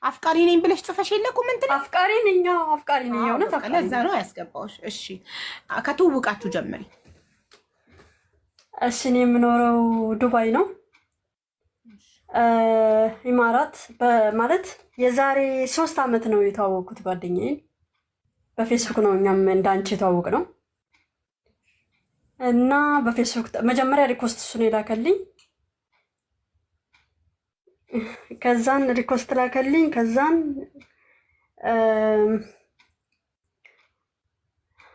አፍቃሪ ነኝ ብለሽ ጽፈሽ የለ ኮሜንት ላይ አፍቃሪ ነኝ አፍቃሪ ነኝ እውነት አፍቃሪ ለዛ ነው ያስገባውሽ እሺ ከትውውቃችሁ ጀምሪ እሺ እኔ የምኖረው ዱባይ ነው ኢማራት በማለት የዛሬ 3 አመት ነው የተዋወቅኩት ጓደኛዬ በፌስቡክ ነው እኛም እንዳንቺ ተዋወቅ ነው እና በፌስቡክ መጀመሪያ ሪኮስት እሱን ላከልኝ ከዛን ሪኮስት ላከልኝ ከዛን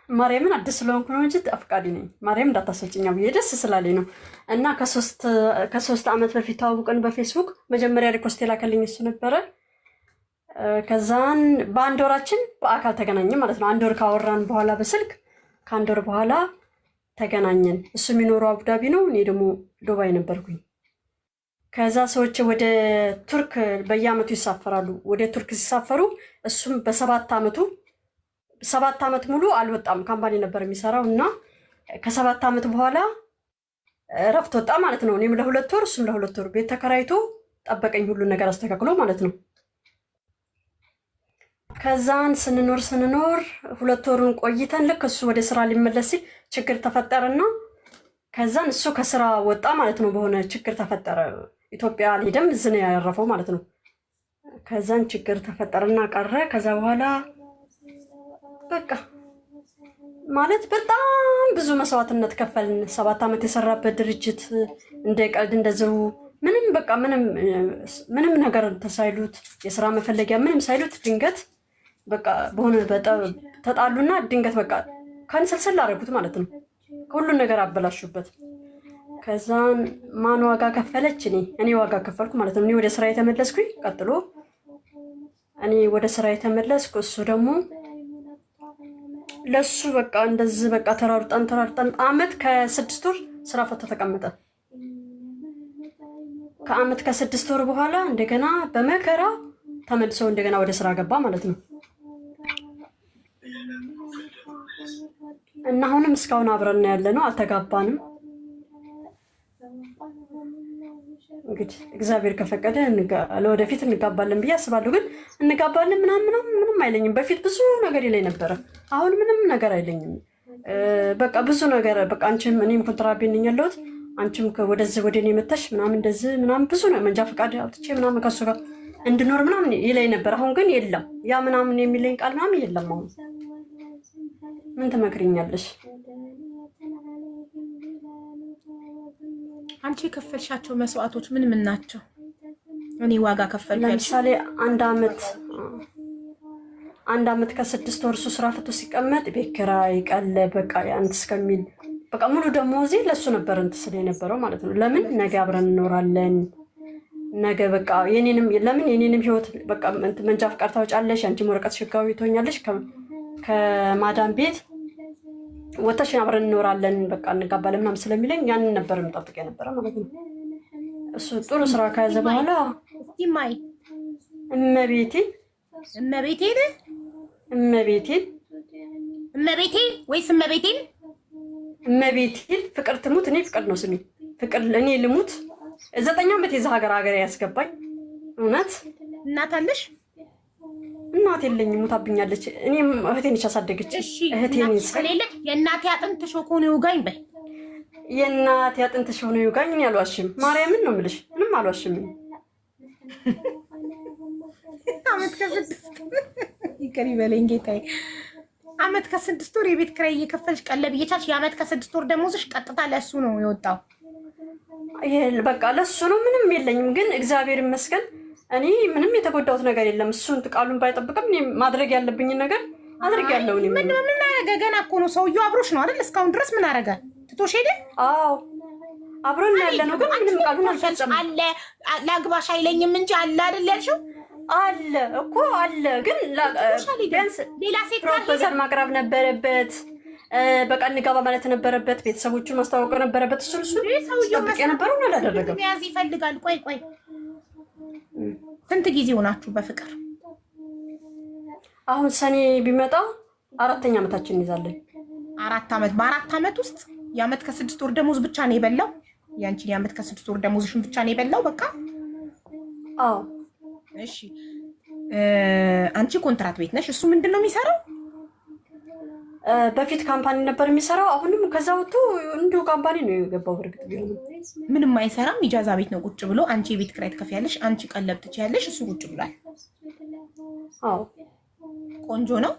ማርያምን አዲስ ስለሆንኩ ነው እንጂ አፍቃሪ ነኝ ማርያም እንዳታሰጭኛ ብዬ ደስ ስላለኝ ነው እና ከሶስት አመት በፊት ተዋውቀን በፌስቡክ መጀመሪያ ሪኮስት ላከልኝ እሱ ነበረ ከዛን በአንድ ወራችን በአካል ተገናኘን ማለት ነው አንድ ወር ካወራን በኋላ በስልክ ከአንድ ወር በኋላ ተገናኘን እሱ የሚኖረው አቡዳቢ ነው እኔ ደግሞ ዱባይ ነበርኩኝ ከዛ ሰዎች ወደ ቱርክ በየአመቱ ይሳፈራሉ ወደ ቱርክ ሲሳፈሩ እሱም በ7 አመት ሙሉ አልወጣም ካምፓኒ ነበር የሚሰራው እና ከ7 አመት በኋላ ረፍት ወጣ ማለት ነው እኔም ለ2 ወር እሱም ለ2 ወር ቤት ተከራይቶ ጠበቀኝ ሁሉ ነገር አስተካክሎ ማለት ነው ከዛን ስንኖር 2 ወሩን ቆይተን ልክ እሱ ወደ ስራ ሊመለስ ሲል ችግር ተፈጠረና ከዛን እሱ ከስራ ወጣ ማለት ነው በሆነ ችግር ተፈጠረ ኢትዮጵያ ሊደም ዝነ ያረፈው ማለት ነው ከዛን ችግር ተፈጠረና ቀረ ከዛ በኋላ በቃ ማለት በጣም ብዙ መስዋዕትነት ከፈልን 7 አመት የሰራበት ድርጅት እንደቀልድ እንደዘው ምንም በቃ ምንም ነገር ተሳይሉት የሥራ መፈለጊያ ምንም ሳይሉት ድንገት በቃ በሆነ ተጣሉና ድንገት በቃ ካንሰልሰል አደረጉት ማለት ነው ሁሉ ነገር አበላሹበት ከዛን ማን ዋጋ ከፈለች እኔ ዋጋ ከፈልኩ ማለት ነው እኔ ወደ ስራ የተመለስኩኝ ቀጥሎ እኔ ወደ ስራ የተመለስኩ እሱ ደግሞ ለሱ በቃ እንደዚህ በቃ ተራርጠን አመት ከ6 ወር ስራ ፈቶ ተቀመጠ ከአመት ከ6 ወር በኋላ እንደገና በመከራ ተመልሶ እንደገና ወደ ስራ ገባ ማለት ነው እና አሁንም እስካሁን አብረን ያለነው አልተጋባንም እንግዲህ እግዚአብሔር ከፈቀደ ለወደፊት እንጋባለን ብዬ አስባለሁ ግን እንጋባለን ምንም አይለኝም በፊት ብዙ ነገር ይለኝ ነበር አሁን ምንም ነገር አይለኝም በቃ ብዙ ነገር በቃ አንቺም እኔም ኮንትራክት ነኝ ያለሁት አንቺም ወደዚህ ወደኔ መተሽ እንደዚህ ብዙ ነው መንጃ ፈቃድ አውጥቼ ከሱ ጋር እንድኖር ይለኝ ነበር አሁን ግን የለም ያ የሚለኝ ቃል የለም አሁን ምን ትመክሪኛለሽ አንቺ ከፈልሻቸው መስዋዕቶች ምን ናቸው እኔ ዋጋ ከፈልኩ ለምሳሌ አንድ አመት ከ6 ወር ስራ ፈቶ ሲቀመጥ ቤት ኪራይ ቀለብ በቃ አንተ እስከሚል በቃ ሙሉ ደሞዜ ለሱ ነበር እንትን የነበረው ማለት ነው ለምን ነገ አብረን እንኖራለን ነገ በቃ የኔንም ህይወት በቃ መንጃ ፈቃድ ታወጫለሽ አንቺ ወረቀት ሽጋዊ ትሆኛለሽ ከማዳም ቤት ወተሽ አብረን እንኖራለን በቃ እንጋባለን ስለሚለኝ ያንን ነበር የምጠብቅ የነበረ ማለት ነው እሱ ጥሩ ስራ ከያዘ በኋላ እስቲማይ እመቤቴ ወይስ እመቤቴ ፍቅር ትሙት እኔ ፍቅር ነው ስሜ ፍቅር እኔ ልሙት 9 አመት የዛ ሀገር ያስገባኝ እውነት እናት አለሽ እናት የለኝም ሞታብኛለች እኔም እህቴን አሳደገች እህቴን ስለሌለ የእናቴ አጥንት ሾኮን ይውጋኝ በይ የእናቴ አጥንት ሾኮን ይውጋኝ እኔ አልዋሽም ማርያምን ነው የምልሽ ምንም አልዋሽም አመት ከ6 ይቀሪ በለኝ ጌታዬ አመት ከ6 ወር የቤት ኪራይ እየከፈልሽ ቀለብ እየቻልሽ የአመት ከ6 ወር ደሞዝሽ ቀጥታ ለሱ ነው የወጣው ይሄ በቃ ለሱ ነው ምንም የለኝም ግን እግዚአብሔር ይመስገን እኔ ምንም የተጎዳሁት ነገር የለም እሱን ቃሉን ባይጠብቅም እኔ ማድረግ ያለብኝ ነገር አድርጌያለሁ እኔ ምን አረገ ገና እኮ ነው ሰውዬው አብሮሽ ነው አይደል እስካሁን ድረስ ምን አረገ ትቶሽ ሄደ አዎ አብሮን ያለነው ግን ምንም ቃሉን አልፈጸመም አለ ላግባሽ አይለኝም እንጂ አለ አይደል ያልሽው አለ እኮ አለ ግን ሌላ ሴት ፕሮፖዛል ማቅረብ ነበረበት በቃ እንጋባ ማለት ነበረበት ቤተሰቦቹን ማስተዋወቅ ነበረበት እሱ ሰውዬው የነበረው ነው አላደረገም ያዝ ይፈልጋል ቆይ ስንት ጊዜ ሆናችሁ በፍቅር አሁን ሰኔ ቢመጣ 4ኛ አመታችን እንይዛለን 4 አመት በ4 አመት ውስጥ የአመት ከ6 ወር ደሞዝ ብቻ ነው የበላው ያንቺ የአመት ከ6 ወር ደሞዝሽን ብቻ ነው የበላው በቃ አዎ እሺ አንቺ ኮንትራት ቤት ነሽ። እሱ ምንድን ነው የሚሰራው? በፊት ካምፓኒ ነበር የሚሰራው። አሁንም ከዛ ወጥቶ እንዲሁ ካምፓኒ ነው የገባው። በርግጥ ምንም አይሰራም። ኢጃዛ ቤት ነው ቁጭ ብሎ። አንቺ የቤት ኪራይ ትከፍያለሽ፣ አንቺ ቀለብ ትችያለሽ፣ እሱ ቁጭ ብሏል። አዎ ቆንጆ ነው።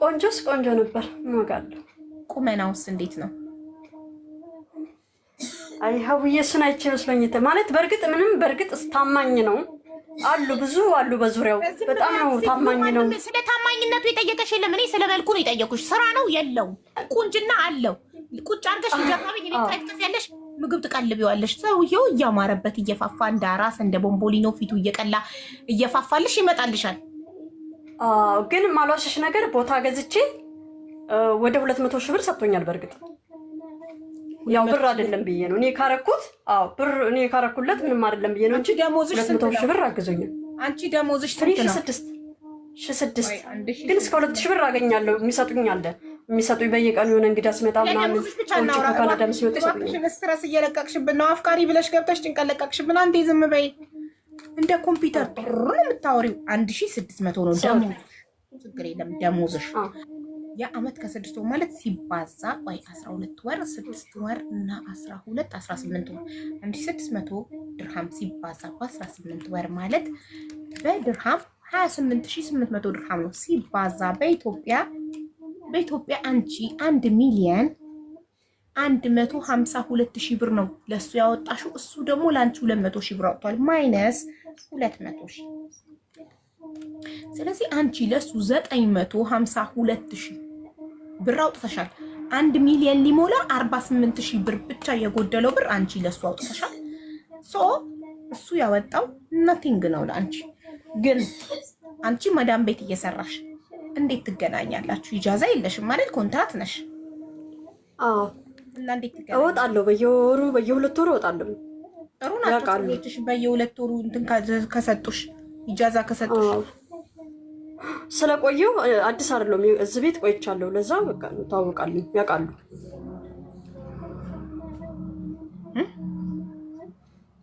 ቆንጆስ ቆንጆ ነበር። እንወጋለሁ። ቁመናውስ እንዴት ነው? አይ ሀውዬ እሱን አይቼ መስሎኝ ማለት በርግጥ ምንም በርግጥ ታማኝ ነው አሉ ብዙ አሉ በዙሪያው በጣም ነው ታማኝ ነው። ስለ ታማኝነቱ የጠየቀሽ የለም። እኔ ስለ መልኩ ነው የጠየኩሽ። ስራ ነው የለው ቁንጅና አለው። ቁጭ አድርገሽ ጀራብኝ ቤት ታይጥፍ ያለሽ ምግብ ትቀልቢዋለሽ። ሰውየው እያማረበት እየፋፋ እንደ አራስ እንደ ቦምቦሊኖ ፊቱ እየቀላ እየፋፋልሽ ይመጣልሻል። ግን ማሏሽሽ ነገር ቦታ ገዝቼ ወደ 200 ሺህ ብር ሰጥቶኛል። በርግጥ ያው ብር አይደለም ብዬ ነው እኔ ካረኩት። ብር እኔ ካረኩለት ምንም አይደለም ብዬ ነው እንጂ ደሞዝሽ 200 ሺህ ብር አገዘኛል። አንቺ ደሞዝሽ ስንት ነው? 6 ግን እስከ 2000 ብር አገኛለሁ። የሚሰጡኝ አለ የሚሰጡኝ በየቀኑ የሆነ እንግዳ ሲመጣ ምናምን ከካናዳ ሲመጣ ይሰጡኛል። ስትረስ እየለቀቅሽብን ነው። አፍቃሪ ብለሽ ገብተሽ ጭንቀት ለቀቅሽብን። አንዴ ዝም በይ። እንደ ኮምፒውተር ጥሩ ነው የምታወሪው። 1600 ነው ደሞዝ። ችግር የለም ደሞዝሽ የአመት ከ6 ወር ማለት ሲባዛ ወይ 12 ወር 6 ወር እና 12 18 ወር 1600 ድርሃም ሲባዛ በ18 ወር ማለት በድርሃም 28800 ድርሃም ነው። ሲባዛ በኢትዮጵያ አንቺ 1 ሚሊዮን 152,000 ብር ነው ለሱ ያወጣሽው። እሱ ደግሞ ለአንቺ 200,000 ብር አውጥቷል። ማይነስ 200,000። ስለዚህ አንቺ ለሱ 952,000 ብር አውጥተሻል። 1 ሚሊዮን ሊሞላ 48,000 ብር ብቻ የጎደለው ብር አንቺ ለሱ አውጥተሻል። እሱ ያወጣው ናቲንግ ነው ለአንቺ። ግን አንቺ መዳም ቤት እየሰራሽ እንዴት ትገናኛላችሁ? ኢጃዛ የለሽም ማለት ኮንትራት ነሽ። እና እንዴት ትገናኛላችሁ? እወጣለሁ በየወሩ በየ2 ወሩ እወጣለሁ። ጥሩ ናቸው ቤትሽ። በየ2 ወሩ እንትን ከሰጡሽ ኢጃዛ ከሰጡሽ ስለቆየው አዲስ አይደለም እዚህ ቤት ቆይቻለሁ። ለዛ በቃ ታውቃለኝ ያውቃሉ።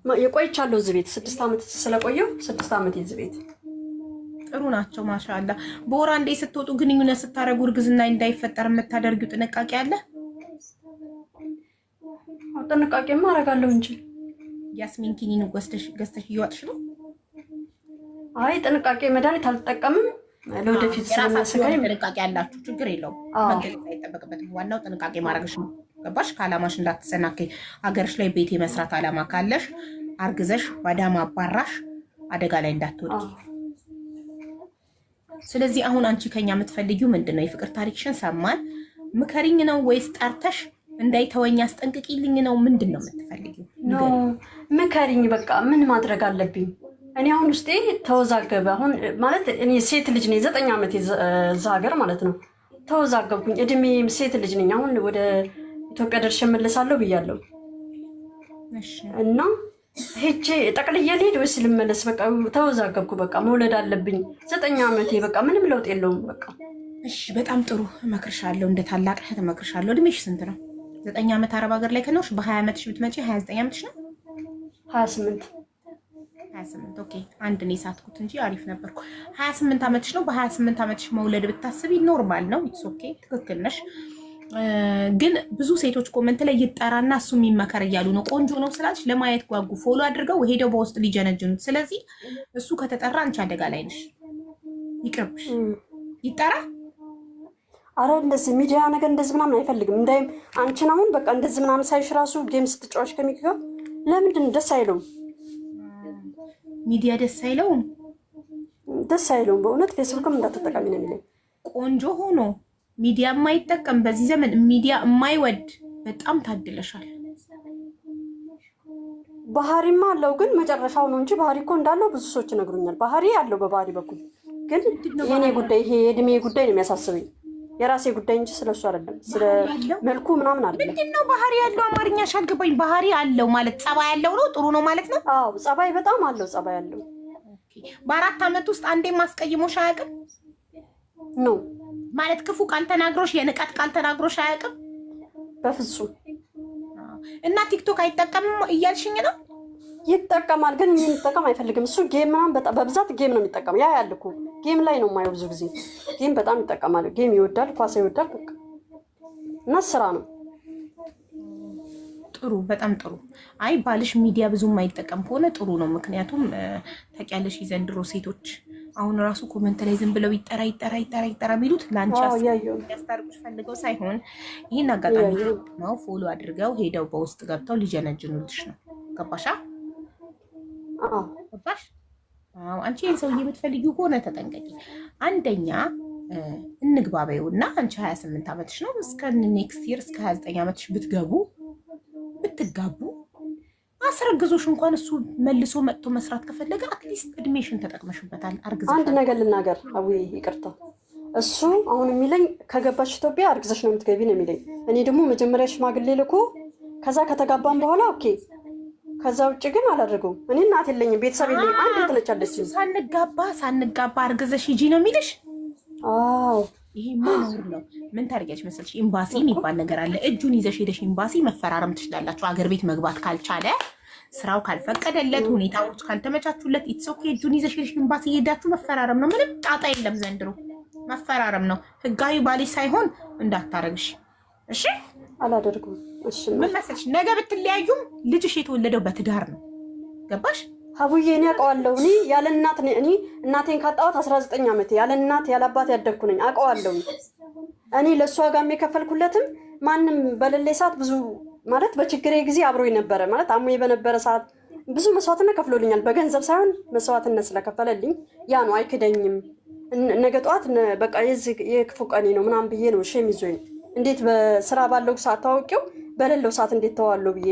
የቆይቻለሁ እዚህ ቤት 6 አመት ስለቆየው 6 አመት እዚህ ቤት። ጥሩ ናቸው ማሻአላ። በወር አንዴ ስትወጡ ግንኙነት ስታደርጉ እርግዝና እንዳይፈጠር የምታደርጊው ጥንቃቄ አለ? ጥንቃቄማ አደርጋለሁ እንጂ። ያስሚን ኪኒን ገዝተሽ እየዋጥሽ ነው? አይ ጥንቃቄ መድኃኒት አልተጠቀምም። ለወደፊት ስለማስገኝ ጥንቃቄ ያላችሁ ችግር የለውም። መንገድ አይጠበቅበትም። ዋናው ጥንቃቄ ማድረግሽ ነው። ገባሽ? ከዓላማሽ እንዳትሰናከይ። ሀገርሽ ላይ ቤት የመስራት ዓላማ ካለሽ አርግዘሽ ባዳማ አባራሽ አደጋ ላይ እንዳትወድቂ። ስለዚህ አሁን አንቺ ከኛ የምትፈልጊው ምንድን ነው? የፍቅር ታሪክሽን ሰማን። ምከሪኝ ነው ወይስ ጠርተሽ እንዳይተወኝ አስጠንቅቂልኝ ነው? ምንድን ነው የምትፈልጊው? ምከሪኝ። በቃ ምን ማድረግ አለብኝ? እኔ አሁን ውስጤ ተወዛገበ። አሁን ማለት እኔ ሴት ልጅ ነኝ፣ 9 ዓመት እዛ ሀገር ማለት ነው። ተወዛገብኩኝ። እድሜ ሴት ልጅ ነኝ። አሁን ወደ ኢትዮጵያ ደርሼ እመለሳለሁ ብያለሁ እና ሄጄ ጠቅልዬ ልሄድ ወይስ ልመለስ? በቃ ተወዛገብኩ። በቃ መውለድ አለብኝ። 9 ዓመቴ በቃ ምንም ለውጥ የለውም። በቃ እሺ፣ በጣም ጥሩ እመክርሻለሁ። እንደ ታላቅ እህት እመክርሻለሁ። እድሜሽ ስንት ነው? 9 ዓመት አረብ ሀገር ላይ ከኖርሽ በ20 ዓመትሽ ብትመጪ 29 ዓመትሽ ነው? 28 ኦኬ፣ አንድ ነው የሳትኩት እንጂ አሪፍ ነበርኩ። 28 ዓመትሽ ነው። በ28 ዓመትሽ መውለድ ብታስቢ ኖርማል ነው። ኢትስ ኦኬ፣ ትክክል ነሽ። ግን ብዙ ሴቶች ኮመንት ላይ ይጠራና እሱ የሚመከር እያሉ ነው። ቆንጆ ነው ስላልሽ ለማየት ጓጉ፣ ፎሎ አድርገው ሄደው በውስጥ ሊጀነጅኑት። ስለዚህ እሱ ከተጠራ አንቺ አደጋ ላይ ነሽ። ይቅርብሽ። ይጠራ። አረ እንደዚህ ሚዲያ ነገር እንደዚህ ምናምን አይፈልግም። እንዳይም አንቺን አሁን በቃ እንደዚህ ምናምን ሳይሽ ራሱ ጌም ስትጫወች ከሚገባ ለምንድን ደስ አይለውም? ሚዲያ ደስ አይለውም? ደስ አይለውም በእውነት። ፌስቡክም እንዳትጠቀሚ ነው የሚለኝ። ቆንጆ ሆኖ ሚዲያ የማይጠቀም በዚህ ዘመን ሚዲያ የማይወድ በጣም ታድለሻል። ባህሪማ አለው ግን መጨረሻው ነው እንጂ ባህሪ እኮ እንዳለው ብዙ ሰዎች ይነግሩኛል። ባህሪ አለው በባህሪ በኩል ግን የኔ ጉዳይ ይሄ የእድሜ ጉዳይ ነው የሚያሳስበኝ። የራሴ ጉዳይ እንጂ ስለሱ አይደለም። ስለ መልኩ ምናምን አይደለም። ምንድነው ባህሪ ያለው? አማርኛሽ አልገባኝ። ባህሪ አለው ማለት ጸባይ ያለው ነው? ጥሩ ነው ማለት ነው? አዎ ጸባይ በጣም አለው። ጸባይ ያለው በ4 ዓመት ውስጥ አንዴ ማስቀይሞሽ አያውቅም ነው ማለት? ክፉ ቃል ተናግሮሽ የንቀት ቃል ተናግሮሽ አያውቅም? በፍጹም። እና ቲክቶክ አይጠቀምም እያልሽኝ ነው? ይጠቀማል ግን የሚጠቀም አይፈልግም። እሱ ጌም ምናምን በጣም በብዛት ጌም ነው የሚጠቀም። ያ ያልኩ ጌም ላይ ነው የማየው ብዙ ጊዜ ጌም በጣም ይጠቀማል። ጌም ይወዳል፣ ኳስ ይወዳል በቃ እና ስራ ነው። ጥሩ፣ በጣም ጥሩ። አይ ባልሽ ሚዲያ ብዙ የማይጠቀም ከሆነ ጥሩ ነው። ምክንያቱም ታውቂያለሽ የዘንድሮ ሴቶች አሁን ራሱ ኮመንት ላይ ዝም ብለው ይጠራ የሚሉት ለአንቺ ያስታርቁሽ ፈልገው ሳይሆን ይህን አጋጣሚ ነው ፎሎ አድርገው ሄደው በውስጥ ገብተው ሊጀነጅኑልሽ ነው። ገባሻ? ገባሽ? አንቺ ይህን ሰውዬ የምትፈልጊው ከሆነ ተጠንቀቂ። አንደኛ እንግባበው እና አንቺ 28 ዓመትሽ ነው። እስከ ኔክስት ይር እስከ 29 ዓመትሽ ብትጋቡ አስረግዞሽ እንኳን እሱ መልሶ መጥቶ መስራት ከፈለገ አትሊስት እድሜሽን ተጠቅመሽበታል። አርግዘሽ አንድ ነገር ልናገር፣ አዊ ይቅርታ። እሱ አሁን የሚለኝ ከገባሽ ኢትዮጵያ አርግዘሽ ነው የምትገቢ ነው የሚለኝ። እኔ ደግሞ መጀመሪያ ሽማግሌ ልኮ ከዛ ከተጋባን በኋላ ኦኬ፣ ከዛ ውጭ ግን አላደረገውም። እኔ እናት የለኝም፣ ቤተሰብ የለኝም። አንድ የተነቻለች ሳንጋባ አርግዘሽ ሂጂ ነው የሚልሽ? አዎ ይሄ መኖር ነው። ምን ታደርጊያለሽ መሰልሽ? ኤምባሲ የሚባል ነገር አለ። እጁን ይዘሽ ሄደሽ ኤምባሲ መፈራረም ትችላላችሁ። አገር ቤት መግባት ካልቻለ፣ ስራው ካልፈቀደለት፣ ሁኔታዎች ካልተመቻቹለት ኢትስ ኦኬ። እጁን ይዘሽ ሄደሽ ኤምባሲ ሄዳችሁ መፈራረም ነው። ምንም ጣጣ የለም። ዘንድሮ መፈራረም ነው። ህጋዊ ባልሽ ሳይሆን እንዳታረግሽ። እሺ? አላደርጉም። እሺ ምን መሰልሽ? ነገ ብትለያዩም ልጅሽ የተወለደው በትዳር ነው። ገባሽ? ሀቡዬ እኔ አውቀዋለሁ። እኔ ያለ እናት እኔ እናቴን ካጣሁት 19 ዓመቴ ያለ እናት ያለ አባት ያደግኩ ነኝ። አውቀዋለሁ። እኔ ለእሷ ጋር የከፈልኩለትም ማንም በሌለ ሰዓት ብዙ ማለት በችግሬ ጊዜ አብሮኝ ነበረ ማለት አሞዬ በነበረ ሰዓት ብዙ መስዋዕትነት ከፍሎልኛል። በገንዘብ ሳይሆን መስዋዕትነት ስለከፈለልኝ ያ ነው። አይክደኝም። ነገ ጠዋት በቃ የክፉ ቀኔ ነው ምናምን ብዬ ነው ሼም ይዞኝ እንዴት በስራ ባለው ሰዓት ታውቂው በሌለው ሰዓት እንዴት ተዋለው ብዬ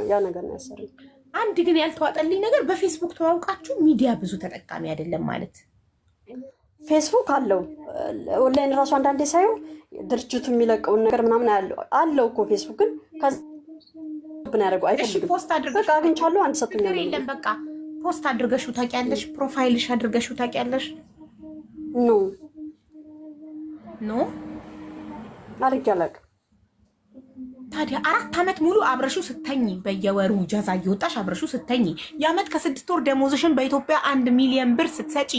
ያ ነገር ነው ያሰረኝ። አንድ ግን ያልተዋጠልኝ ነገር በፌስቡክ ተዋውቃችሁ ሚዲያ ብዙ ተጠቃሚ አይደለም ማለት። ፌስቡክ አለው ኦንላይን ራሱ አንዳንዴ ሳይው ድርጅቱ የሚለቀውን ነገር ምናምን አለው እኮ ፌስቡክ ግን ከብን ያደርገው አይፈልግም። ፖስት አድርገሽ በቃ አግኝቻለሁ አንድ ሰጥቶኛል። የለም በቃ ፖስት አድርገሽው ታውቂያለሽ? ፕሮፋይልሽ አድርገሽው ታውቂያለሽ? ኖ አድርጌ አላውቅም። ታዲያ 4 ዓመት ሙሉ አብረሹ ስተኝ በየወሩ ጃዛ እየወጣሽ አብረሹ ስተኝ የዓመት ከ6 ወር ደሞዝሽን በኢትዮጵያ 1 ሚሊዮን ብር ስትሰጪ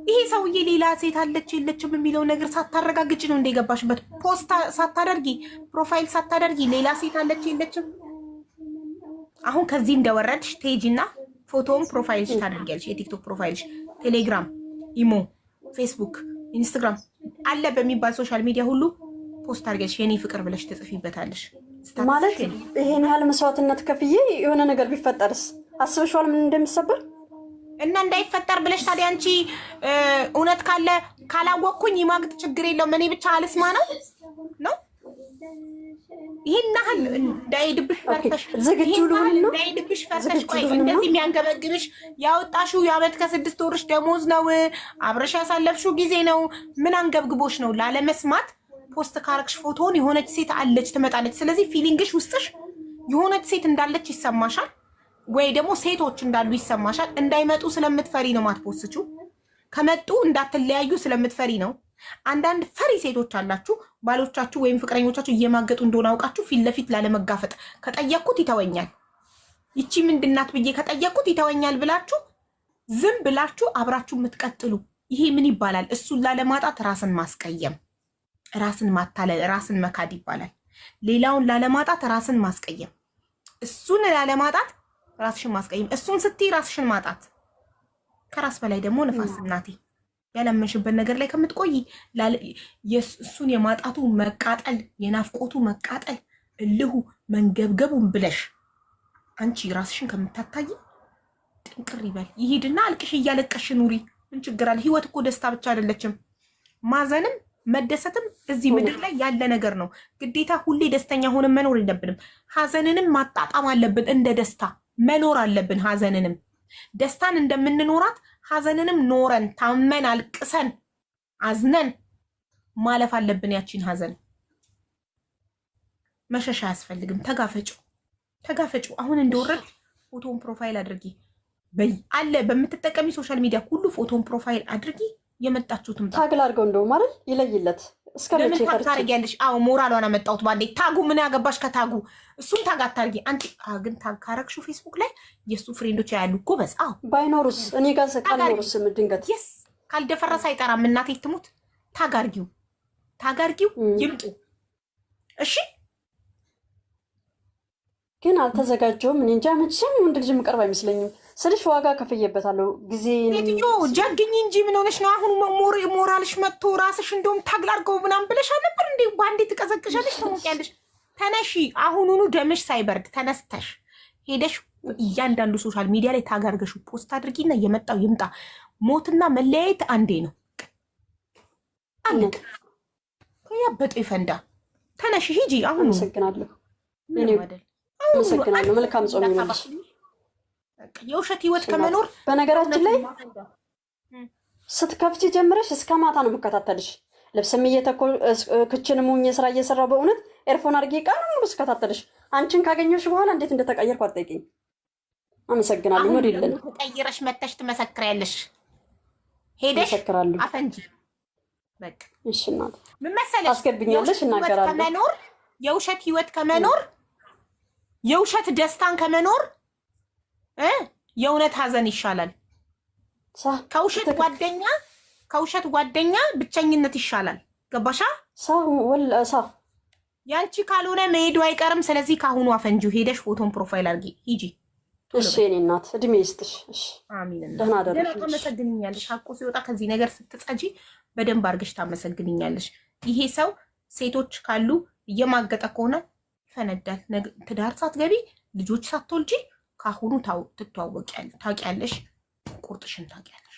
ይሄ ሰውዬ ሌላ ሴት አለች የለችም የሚለው ነገር ሳታረጋግጭ ነው እንደገባሽበት። ፖስት ሳታደርጊ ፕሮፋይል ሳታደርጊ ሌላ ሴት አለች የለችም። አሁን ከዚህ እንደወረድሽ ቴጂና ፎቶውን ፕሮፋይልሽ ታደርጊያለሽ። የቲክቶክ ፕሮፋይልሽ፣ ቴሌግራም፣ ኢሞ፣ ፌስቡክ፣ ኢንስታግራም አለ በሚባል ሶሻል ሚዲያ ሁሉ ፖስት አድርገሽ የኔ ፍቅር ብለሽ ትጽፊበታለሽ። ማለት ይሄን ያህል መስዋዕትነት ከፍዬ የሆነ ነገር ቢፈጠርስ አስበሽዋል ምን እንደሚሰበር? እና እንዳይፈጠር ብለሽ ታዲያ አንቺ እውነት ካለ ካላወቅኩኝ ይማግጥ ችግር የለውም እኔ ብቻ አልስማ ነው ይሄን ያህል እንዳይድብሽ ፈርተሽ ዝግጁ ልሁን ነው እንዳይድብሽ ፈርተሽ ቆይ እንደዚህ የሚያንገበግብሽ ያወጣሽው የዓመት ከ6 ወርሽ ደሞዝ ነው አብረሽ ያሳለፍሽው ጊዜ ነው። ምን አንገብግቦሽ ነው ላለመስማት ፖስት ካረግሽ ፎቶውን የሆነች ሴት አለች ትመጣለች። ስለዚህ ፊሊንግሽ ውስጥሽ የሆነች ሴት እንዳለች ይሰማሻል፣ ወይ ደግሞ ሴቶች እንዳሉ ይሰማሻል። እንዳይመጡ ስለምትፈሪ ነው ማትፖስችው። ከመጡ እንዳትለያዩ ስለምትፈሪ ነው። አንዳንድ ፈሪ ሴቶች አላችሁ፣ ባሎቻችሁ ወይም ፍቅረኞቻችሁ እየማገጡ እንደሆነ አውቃችሁ ፊት ለፊት ላለመጋፈጥ ከጠየቅኩት ይተወኛል፣ ይቺ ምንድናት ብዬ ከጠየቅኩት ይተወኛል ብላችሁ ዝም ብላችሁ አብራችሁ የምትቀጥሉ ይሄ ምን ይባላል? እሱን ላለማጣት ራስን ማስቀየም፣ ራስን ማታለል፣ ራስን መካድ ይባላል። ሌላውን ላለማጣት ራስን ማስቀየም፣ እሱን ላለማጣት ራስሽን ማስቀየም፣ እሱን ስትይ ራስሽን ማጣት። ከራስ በላይ ደግሞ ነፋስ እናቴ። ያለመንሽበት ነገር ላይ ከምትቆይ እሱን የማጣቱ መቃጠል፣ የናፍቆቱ መቃጠል፣ እልሁ መንገብገቡን ብለሽ አንቺ ራስሽን ከምታታይ ጥንቅር ይበል ይሄድና አልቅሽ፣ እያለቀሽ ኑሪ። ምን ችግር አለ? ህይወት እኮ ደስታ ብቻ አይደለችም። ማዘንም መደሰትም እዚህ ምድር ላይ ያለ ነገር ነው። ግዴታ ሁሌ ደስተኛ ሆነን መኖር የለብንም። ሀዘንንም ማጣጣም አለብን። እንደ ደስታ መኖር አለብን። ሀዘንንም ደስታን እንደምንኖራት ሀዘንንም ኖረን ታመን አልቅሰን አዝነን ማለፍ አለብን። ያቺን ሀዘን መሸሻ አያስፈልግም። ተጋፈጩ። አሁን እንደወረድ ፎቶን ፕሮፋይል አድርጊ አለ በምትጠቀሚ ሶሻል ሚዲያ ሁሉ ፎቶን ፕሮፋይል አድርጊ። የመጣችሁትም ታግል አድርገው እንደው ማለት ይለይለት እስከመቼ ታረጊያለሽ? አዎ ሞራሏን አመጣሁት ባንዴ። ታጉ ምን ያገባሽ ከታጉ? እሱን ታግ አታርጊ አንቺ። ግን ታግ ካረግሽው ፌስቡክ ላይ የእሱ ፍሬንዶች ያሉ ጎበዝ። አዎ ባይኖሩስ እኔ ጋር ካልኖሩስ ድንገት የስ ካልደፈረሰ አይጠራም። እናቴ ትሙት። ታግ አርጊው ይምጡ። እሺ ግን አልተዘጋጀውም። እኔ እንጃ መቼም ወንድ ልጅ የምቀርብ አይመስለኝም ስልሽ ዋጋ ከፍዬበታለሁ ጊዜ ሴትዮ ጀግኝ እንጂ ምን ሆነሽ ነው አሁን? ሞራልሽ መጥቶ ራስሽ እንደውም ታግ ላድርገው ምናምን ብለሽ አልነበር እንዴ? ባንዴ ትቀዘቅሻለሽ፣ ትሞቂያለሽ። ተነሺ አሁኑኑ ደምሽ ሳይበርድ ተነስተሽ ሄደሽ እያንዳንዱ ሶሻል ሚዲያ ላይ ታግ አድርገሽ ፖስት አድርጊና የመጣው ይምጣ። ሞትና መለያየት አንዴ ነው። አለቅ ያበጠ ይፈንዳ። ተነሺ ሂጂ አሁን። አመሰግናለሁ። አመሰግናለሁ። መልካም ጾም ይሁንልሽ። የውሸት ህይወት ከመኖር በነገራችን ላይ ስትከፍቺ ጀምረሽ እስከ ማታ ነው የምከታተልሽ። ልብስም ክችንም ሆኜ ስራ እየሰራሁ በእውነት ኤርፎን አድርጌ ቀን ሙሉ ስከታተልሽ። አንቺን ካገኘሽ በኋላ እንዴት እንደተቀየርኩ አትጠይቂኝ። አመሰግናለሁ። ኖር ይለን ተቀይረሽ መተሽ ትመሰክሪያለሽ። ሄደሽ አፈንጂ በቃ እሺ። እናት ምን መሰለሽ ታስገብኛለሽ፣ እናገራለሁ። ከመኖር የውሸት ህይወት ከመኖር የውሸት ደስታን ከመኖር የእውነት ሀዘን ይሻላል። ከውሸት ጓደኛ ብቸኝነት ይሻላል። ገባሻ? ያንቺ ካልሆነ መሄዱ አይቀርም። ስለዚህ ካሁኑ አፈንጂው ሄደሽ ፎቶን ፕሮፋይል አድርጊ ሂጂ። እሺ የኔ እናት እድሜ ይስጥሽ። እሺ አሚን። ደህና አደረግሽ። ታመሰግንኛለሽ። ሀቁ ሲወጣ ከዚህ ነገር ስትጸጂ በደንብ አድርገሽ ታመሰግንኛለሽ። ይሄ ሰው ሴቶች ካሉ እየማገጠ ከሆነ ይፈነዳል። ትዳር ሳትገቢ ልጆች ሳትወልጂ ካሁኑ ታውቂያለሽ፣ ቁርጥሽን ታውቂያለሽ።